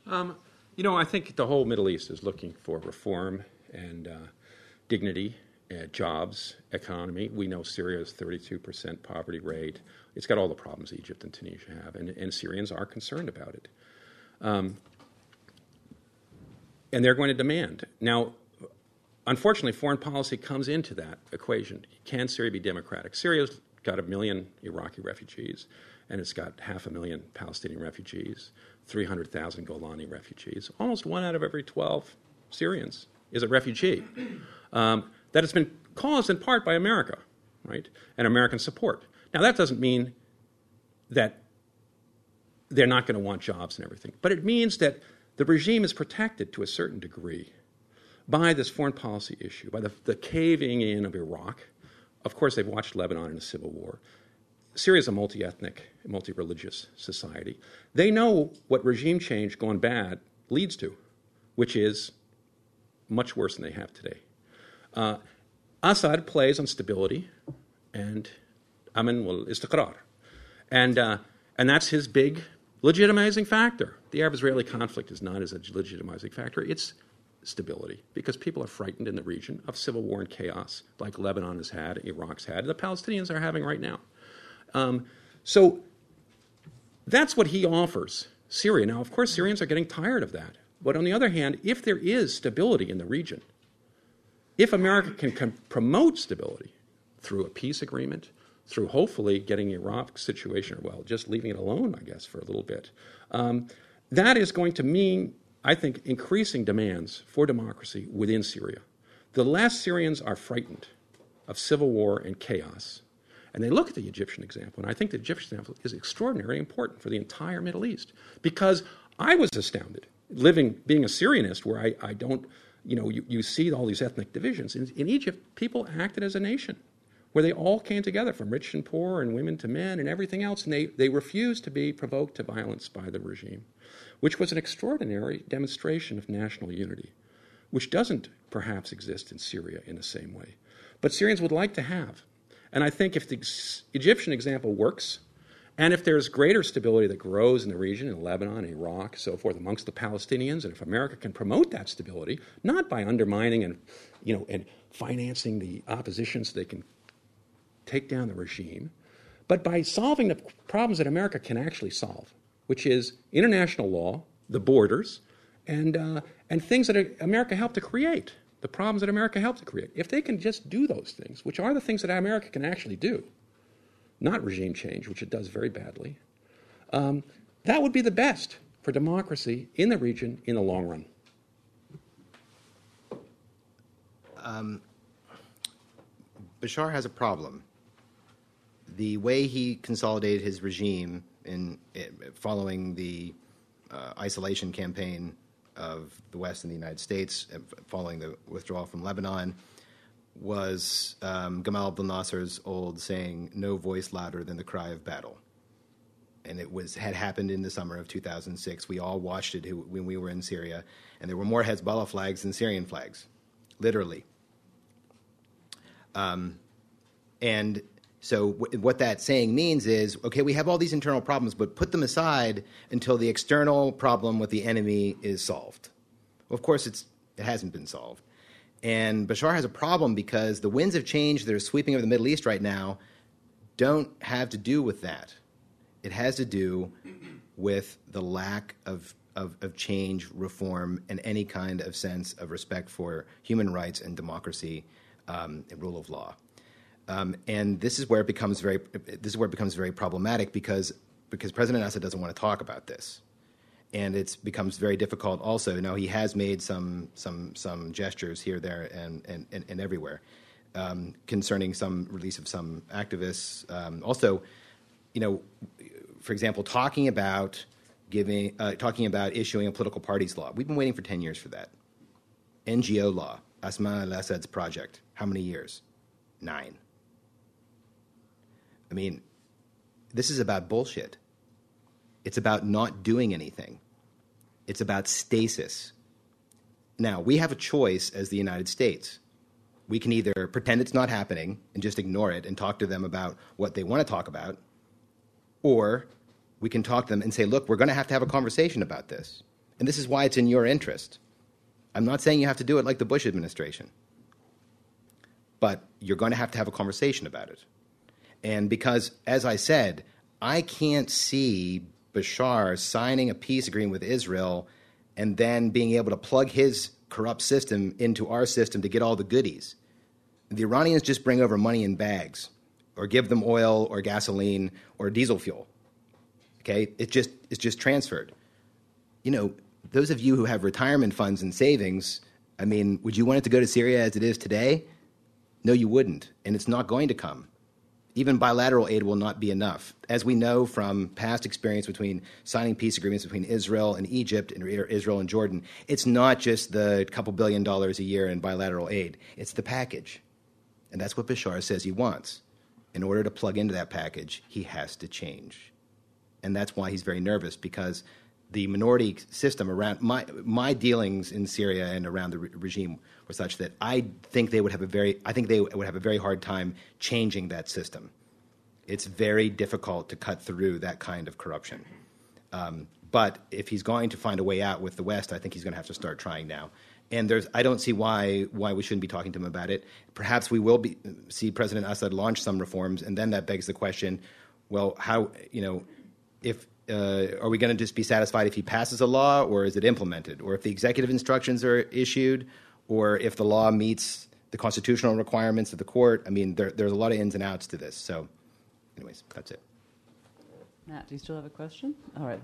chaos? I think the whole Middle East is looking for reform and dignity, jobs, economy. We know Syria's 32% poverty rate. It's got all the problems Egypt and Tunisia have, and Syrians are concerned about it. And they're going to demand. Now, unfortunately, foreign policy comes into that equation. Can Syria be democratic? Syria's got 1 million Iraqi refugees, and it's got 500,000 Palestinian refugees, 300,000 Golani refugees. Almost 1 out of every 12 Syrians is a refugee. That has been caused in part by America, right, and American support. Now, that doesn't mean that they're not going to want jobs and everything, but it means that the regime is protected to a certain degree by this foreign policy issue, by the caving in of Iraq. Of course, they've watched Lebanon in a civil war. Syria is a multi-ethnic, multi-religious society. They know what regime change gone bad leads to, which is much worse than they have today. Assad plays on stability and aman wal istiqrar. And that's his big legitimizing factor. The Arab-Israeli conflict is not as a legitimizing factor. It's stability, because people are frightened in the region of civil war and chaos like Lebanon has had, Iraq's had, the Palestinians are having right now. So that's what he offers Syria. Now, of course, Syrians are getting tired of that. But on the other hand, if there is stability in the region, if America can promote stability through a peace agreement, through hopefully getting Iraq's situation, well, just leaving it alone, I guess, for a little bit, that is going to mean, I think, increasing demands for democracy within Syria. The less Syrians are frightened of civil war and chaos, and they look at the Egyptian example, and I think the Egyptian example is extraordinarily important for the entire Middle East, because I was astounded, being a Syrianist, where I don't, you see all these ethnic divisions. In Egypt, people acted as a nation, where they all came together, from rich and poor and women to men and everything else, and they refused to be provoked to violence by the regime, which was an extraordinary demonstration of national unity, which doesn't perhaps exist in Syria in the same way. But Syrians would like to have. And I think if the Egyptian example works, and if there's greater stability that grows in the region, in Lebanon, Iraq, so forth, amongst the Palestinians, and if America can promote that stability, not by undermining and financing the opposition so they can take down the regime, but by solving the problems that America can actually solve, which is international law, the borders, and things that America helped to create, the problems that America helped to create. If they can just do those things, which are the things that America can actually do, not regime change, which it does very badly, that would be the best for democracy in the region in the long run. Bashar has a problem. The way he consolidated his regime following the isolation campaign of the West and the United States, following the withdrawal from Lebanon, was Gamal Abdel Nasser's old saying, "No voice louder than the cry of battle." And it had happened in the summer of 2006. We all watched it when we were in Syria, and there were more Hezbollah flags than Syrian flags, literally. And so what that saying means is, okay, we have all these internal problems, but put them aside until the external problem with the enemy is solved. Well, of course, it hasn't been solved. And Bashar has a problem because the winds of change that are sweeping over the Middle East right now don't have to do with that. It has to do with the lack of change, reform, and any kind of sense of respect for human rights and democracy and rule of law. And this is where it becomes very problematic because President Assad doesn't want to talk about this, and it becomes very difficult. Also, now he has made some gestures here, there, and everywhere concerning some release of some activists. Also, for example, talking about issuing a political parties law. We've been waiting for 10 years for that. NGO law, Asma al-Assad's project. How many years? 9. I mean, this is about bullshit. It's about not doing anything. It's about stasis. Now, we have a choice as the United States. We can either pretend it's not happening and just ignore it and talk to them about what they want to talk about, or we can talk to them and say, look, we're going to have a conversation about this. And this is why it's in your interest. I'm not saying you have to do it like the Bush administration. But you're going to have a conversation about it. And because, as I said, I can't see Bashar signing a peace agreement with Israel and then being able to plug his corrupt system into our system to get all the goodies. The Iranians just bring over money in bags or give them oil or gasoline or diesel fuel. Okay? It's just transferred. You know, those of you who have retirement funds and savings, I mean, would you want it to go to Syria as it is today? No, you wouldn't, and it's not going to come. Even bilateral aid will not be enough. As we know from past experience between signing peace agreements between Israel and Egypt and Israel and Jordan, it's not just the couple $1 billion a year in bilateral aid. It's the package. And that's what Bashar says he wants. In order to plug into that package, he has to change. And that's why he's very nervous, because the minority system around my dealings in Syria and around the regime were such that I think they would have a very hard time changing that system. It's very difficult to cut through that kind of corruption. But if he's going to find a way out with the West, I think he's going to have to start trying now. And I don't see why we shouldn't be talking to him about it. Perhaps we will see President Assad launch some reforms, and then that begs the question: well, how are we going to just be satisfied if he passes a law, or is it implemented, or if the executive instructions are issued, or if the law meets the constitutional requirements of the court? I mean, there's a lot of ins and outs to this. So, anyways, that's it. Matt, do you still have a question? All right.